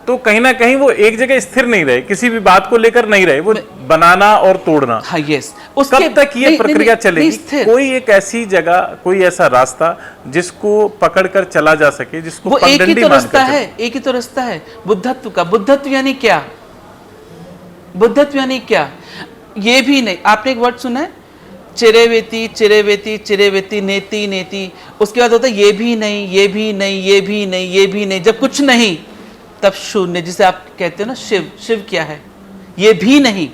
तो कहीं ना कहीं वो एक जगह स्थिर नहीं रहे, किसी भी बात को लेकर नहीं रहे, वो बनाना और तोड़ना। हाँ, यस। कब तक ये प्रक्रिया चलेगी? कोई एक ऐसी जगह, कोई ऐसा रास्ता जिसको पकड़कर चला जा सके, जिसको वो एक ही तो रास्ता है, एक ही तो रास्ता है बुद्धत्व का। बुद्धत्व यानी क्या? बुद्धत्व यानी क्या? ये भी नहीं, आपने एक वर्ड सुना है चिरेवेति चिरेवेति चिरेवेति नेति नेति, उसके बाद होता है ये भी नहीं, ये भी नहीं, ये भी नहीं, ये भी नहीं। जब कुछ नहीं तब शून्य, जिसे आप कहते हो ना शिव। शिव क्या है? ये भी नहीं,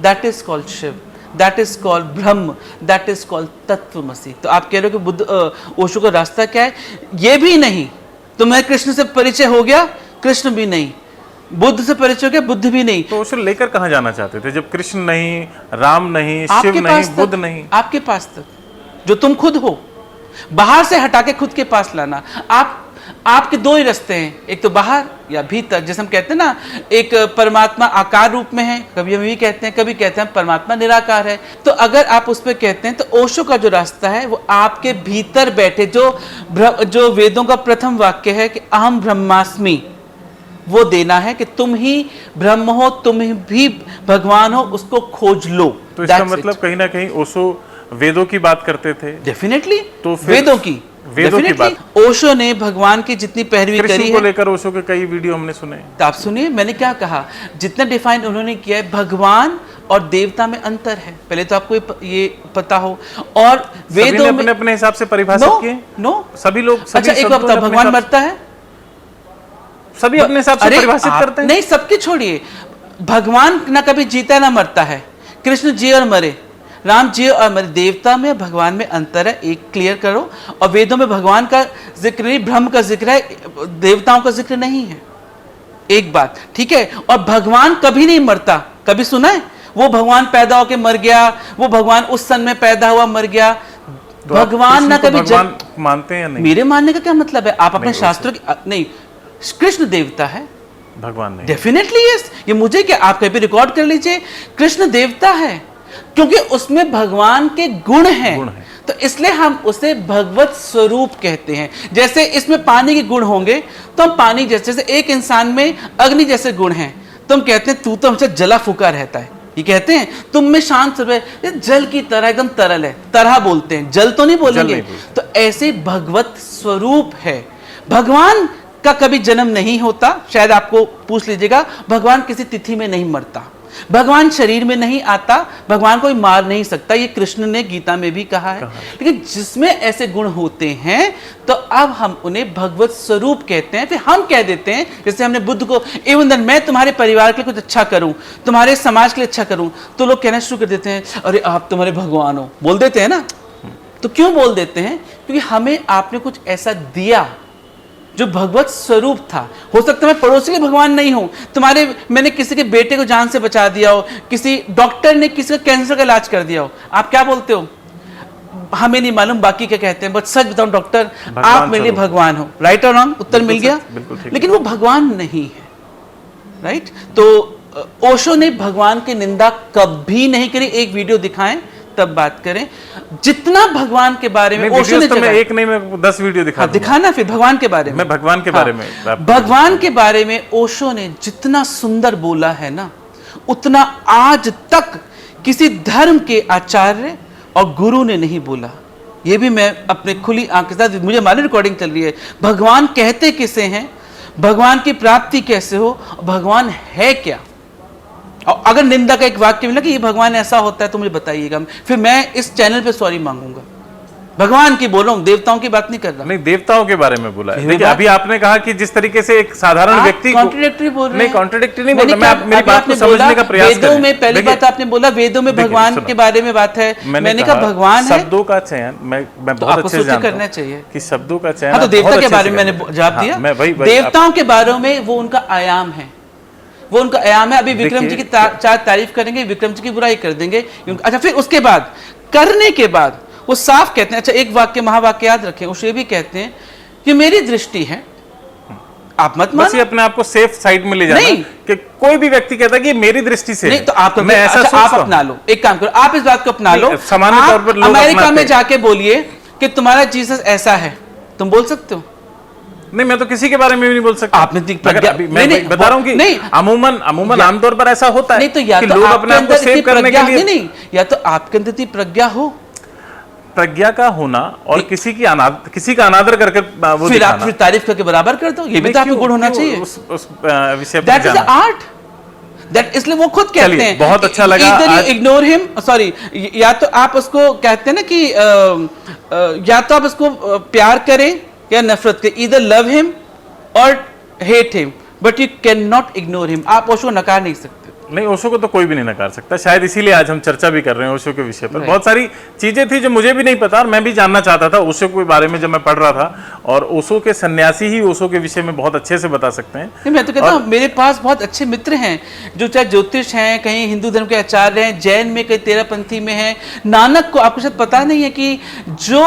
that is called Shiva, that is called Brahma, that is called तत्वमसि। तो आप कह रहे हो कि बुद्ध ओशो का रास्ता क्या है? ये भी नहीं। तो मैं कृष्ण से परिचय हो गया, कृष्ण भी नहीं। बुद्ध से परिचय हो गया, बुद्ध भी नहीं। तो ओशो लेकर कहाँ जाना चाहते थे जब कृष्ण नहीं, राम नहीं, शिव नहीं, बुद्ध नहीं? आपके पास तक, जो तुम खुद हो, बाहर से हटा के खुद के पास लाना। आपके दो ही रास्ते हैं, एक तो बाहर या भीतर। जैसे हम कहते हैं ना, एक परमात्मा आकार रूप में है, कभी हम ये कहते हैं, कभी कहते हैं परमात्मा निराकार है। तो अगर आप उस पर कहते हैं, तो ओशो का जो रास्ता है वो आपके भीतर बैठे, जो वेदों का प्रथम वाक्य है कि अहम ब्रह्मास्मि, वो देना है कि तुम ही ब्रह्म हो, तुम भी भगवान हो, उसको खोज लो। तो इसका मतलब कहीं ना कहीं ओशो वेदों की बात करते थे। डेफिनेटली, तो वेदों की बात। ओशो ने भगवान की जितनी पैरवी करी है, को लेकर ओशो के कई वीडियो हमने सुने। तो आप सुनिए मैंने क्या कहा, जितना डिफाइन उन्होंने किया है, भगवान और देवता में अंतर है, पहले तो आपको ये पता हो। और वेदों में अपने हिसाब से परिभाषित किए। नो, सभी लोग। अच्छा एक बात बताओ, भगवान मरता है? सभी अपने हिसाब से परिभाषित करते हैं। नहीं, सबके छोड़िए, भगवान ना कभी जीता ना मरता है। कृष्ण जी और मरे, राम जी और मरे। देवता में भगवान में अंतर है, एक क्लियर करो। और वेदों में भगवान का जिक्र नहीं, ब्रह्म का जिक्र है, देवताओं का जिक्र नहीं है। एक बात ठीक है। और भगवान कभी नहीं मरता, कभी सुना है वो भगवान पैदा होकर मर गया, वो भगवान उस सन में पैदा हुआ मर गया? तो भगवान ना कभी मानते हैं या नहीं? मेरे मानने का क्या मतलब है? आप अपने शास्त्रों की नहीं, कृष्ण देवता है, भगवान नहीं। Definitely yes. ये मुझे क्या, आप कहीं पे रिकॉर्ड कर लीजिए, कृष्ण देवता है, क्योंकि उसमें भगवान के गुण हैं। तो इसलिए हम उसे भगवत स्वरूप कहते हैं। जैसे इसमें पानी के गुण होंगे तो हम पानी जैसे एक इंसान में अग्नि जैसे गुण हैं, तो हम कहते हैं तू तो हमसे जला फूका रहता है, ये कहते हैं। तुम में शांत स्वभाव, जल की तरह एकदम तरल है, तरह बोलते हैं, जल तो नहीं बोलेंगे। तो ऐसे भगवत स्वरूप है। भगवान का कभी जन्म नहीं होता, शायद आपको पूछ लीजिएगा। भगवान किसी तिथि में नहीं मरता, भगवान शरीर में नहीं आता, भगवान कोई मार नहीं सकता, ये कृष्ण ने गीता में भी कहा है। लेकिन जिसमें ऐसे गुण होते हैं तो अब हम उन्हें भगवत स्वरूप कहते हैं। फिर हम कह देते हैं, जैसे हमने बुद्ध को, एवं देन मैं तुम्हारे परिवार के लिए कुछ अच्छा करूं, तुम्हारे समाज के लिए अच्छा करूं, तो लोग कहना शुरू कर देते हैं अरे आप तुम्हारे भगवान हो, बोल देते हैं ना। तो क्यों बोल देते हैं? क्योंकि हमें आपने कुछ ऐसा दिया जो भगवत स्वरूप था। हो सकता है मैं पड़ोसी के भगवान नहीं हूं, मैंने किसी के बेटे को जान से बचा दिया हो, किसी डॉक्टर ने किसी का कैंसर का इलाज कर दिया हो, आप क्या बोलते हो? हमें नहीं मालूम बाकी क्या कहते हैं, बट सच बताऊं डॉक्टर, आप मेरे लिए भगवान हो। राइट और रॉन्ग उत्तर मिल गया, लेकिन वो भगवान नहीं है। राइट? तो ओशो ने भगवान की निंदा कभी नहीं करी। एक वीडियो दिखाएं तब बात करें। जितना भगवान के बारे में ओशो ने, मैं एक नहीं, मैं 10 वीडियो दिखाना फिर भगवान के बारे में। मैं भगवान के बारे में, भगवान के बारे में ओशो ने जितना सुंदर बोला है ना, उतना आज तक किसी धर्म के आचार्य और गुरु ने नहीं बोला। ये भी मैं अपने खुली आंख के साथ, मुझे हमारी रिकॉर्डिंग चल रही है, भगवान कहते किसे हैं, भगवान की प्राप्ति कैसे हो, भगवान है क्या। और अगर निंदा का एक वाक्य मिला कि ये भगवान ऐसा होता है तो मुझे बताइएगा, फिर मैं इस चैनल पे सॉरी मांगूंगा। भगवान की बोल रहा हूँ, देवताओं की बात नहीं कर रहा। नहीं, देवताओं के बारे में बोला है। ये देखिए, बात- अभी आपने कहा कि जिस तरीके से एक साधारण व्यक्ति को कॉन्ट्रडिक्टरी बोल रहे नहीं, हैं। कॉन्ट्रडिक्टरी नहीं मैंने बोल रहा, मैं कहा- मेरी अभी बात आपने को समझने बोला, का प्रयास वेदों करें। में पहली देखिए, बात आपने बोला, वेदों में देखिए, भगवान सुनो। के बारे में बात है। मैंने कहा भगवान है, शब्दों का चयन मैं बहुत आपको अच्छे से सोच के जानता करना हूं चाहिए। कि शब्दों का चयन हाँ, तो आप देवता बहुत के अच्छे बारे से में मैंने करते हैं। जवाब हाँ, दिया। मैं वही देवताओं के बारे में वो उनका आयाम है, वो उनका आयाम है। अभी विक्रम जी की चार तारीफ करेंगे, विक्रम जी की बुराई कर देंगे। अच्छा, फिर उसके बाद करने के बाद वो साफ कहते हैं, अच्छा एक वाक्य महावाक्य याद रखें, उसे भी कहते हैं कि मेरी दृष्टि है, आप मत बस ये मानो। अपने आप को सेफ साइड में ले जाना नहीं। कि कोई भी व्यक्ति कहता है कि ये मेरी दृष्टि से नहीं है। तो आप मैं ऐसा अच्छा, आप सोचता हूं। अपना लो, एक काम करो, आप इस बात को अपना लो। नहीं, सामान्य तौर पर लोग अमेरिका अपनाते में हैं। जाके बोलिए कि तुम्हारा जीसस ऐसा है, तुम बोल सकते हो? नहीं, मैं तो किसी के बारे में भी नहीं बोल सकता। आपने मगर अभी मैं नहीं, बता रहा हूं कि नहीं, अमूमन आमतौर पर ऐसा होता है नहीं तो या कि तो लोग आपके अपने आप को अंदर सेव इतनी करने के प्रज्ञा लिए नहीं, या तो आपके अंदर इतनी प्रज्ञा हो, प्रज्ञा का होना और किसी का अनादर करके वो फिर आप दिखाना। फिर तारीफ करके बराबर कर दो, ये भी तो आपको गुण होना चाहिए। उस विषय पर दैट इज जाना। आर्ट, दैट, इसलिए वो खुद कहते चलिए, हैं बहुत अच्छा लगा आज- इग्नोर हिम, सॉरी, या तो आप उसको कहते हैं ना कि या तो आप उसको प्यार करें या नफरत करें, इधर लव हिम और hate him, but you can not ignore him. आप उसको नकार नहीं सकते। नहीं, ओशो को तो कोई भी नहीं नकार सकता। शायद इसीलिए आज हम चर्चा भी कर रहे हैं ओशो के विषय पर। Right. बहुत सारी चीजें थी जो मुझे भी नहीं पता और मैं भी जानना चाहता था ओशो के बारे में जब मैं पढ़ रहा था। और ओशो के सन्यासी ही ओशो के विषय में बहुत अच्छे से बता सकते हैं। नहीं, मैं तो कहता हूँ मेरे पास बहुत अच्छे मित्र हैं जो चाहे ज्योतिष हैं, कहीं हिंदू धर्म के आचार्य हैं, जैन में, कहीं तेरापंथी में हैं। नानक को आपको शायद पता नहीं है कि जो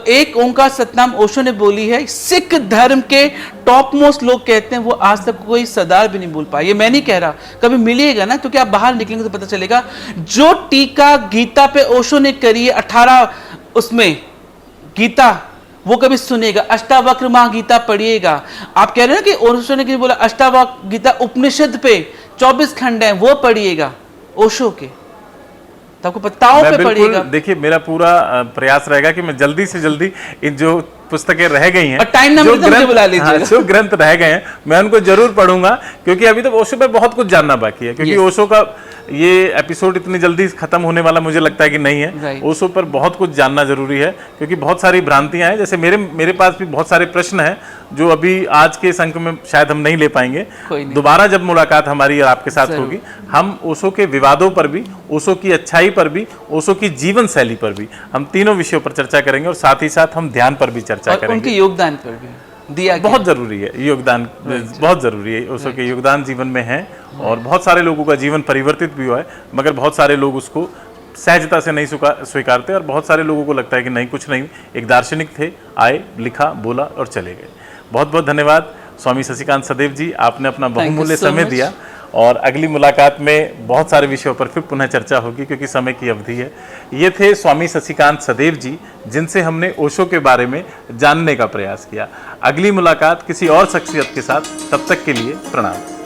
एक ओंकार सतनाम ओशो ने बोली है, सिख धर्म के टॉप मोस्ट लोग कहते हैं वो आज तक कोई सरदार भी नहीं बोल पाए। ये मैं नहीं कह रहा, कभी मिलिएगा ना, क्योंकि आप बाहर निकलेंगे तो पता चलेगा। जो टीका गीता पे ओशो ने करी है 18 उसमें गीता, वो कभी सुनेगा। अष्टावक्र महागीता पढ़िएगा। आप कह रहे हैं कि ओशो ने बोला अष्टावक्र गीता उपनिषद पे 24 खंड हैं, वो पढ़िएगा ओशो के, तो आपको पताओं पे पढ़िएगा। देखिए, मेरा पूरा प्रयास रहेगा कि मैं जल्दी से जल्दी इन जो पुस्तकें रह गई हैं और टाइम ना मिले तो मुझे बुला लीजिएगा। हाँ, जो ग्रंथ रह गए हैं मैं उनको जरूर पढ़ूंगा, क्योंकि अभी तो ओशो पे बहुत कुछ जानना बाकी है। क्योंकि ओशो का ये एपिसोड इतनी जल्दी खत्म होने वाला मुझे लगता है कि नहीं है। Right. ओशो पर बहुत कुछ जानना जरूरी है, क्योंकि बहुत सारी भ्रांतियां हैं। जैसे मेरे पास भी बहुत सारे प्रश्न हैं जो अभी आज के इस अंक में शायद हम नहीं ले पाएंगे। कोई नहीं। दोबारा जब मुलाकात हमारी और आपके साथ होगी, हम ओशो के विवादों पर भी, ओशो की अच्छाई पर भी, ओशो की जीवन शैली पर भी, हम तीनों विषयों पर चर्चा करेंगे और साथ ही साथ हम ध्यान पर भी चर्चा और करेंगे। उनके योगदान पर भी दिया बहुत जरूरी है योगदान, बहुत जरूरी है। ओशो के योगदान जीवन में है और बहुत सारे लोगों का जीवन परिवर्तित भी हुआ है, मगर बहुत सारे लोग उसको सहजता से नहीं स्वीकारते और बहुत सारे लोगों को लगता है कि नहीं, कुछ नहीं, एक दार्शनिक थे, आए, लिखा, बोला और चले गए। बहुत बहुत धन्यवाद स्वामी शशिकांत सदैव जी, आपने अपना बहुमूल्य so समय much. दिया। और अगली मुलाकात में बहुत सारे विषयों पर फिर पुनः चर्चा होगी, क्योंकि समय की अवधि है। ये थे स्वामी शशिकांत सदैव जी, जिनसे हमने ओशो के बारे में जानने का प्रयास किया। अगली मुलाकात किसी और शख्सियत के साथ, तब तक के लिए प्रणाम।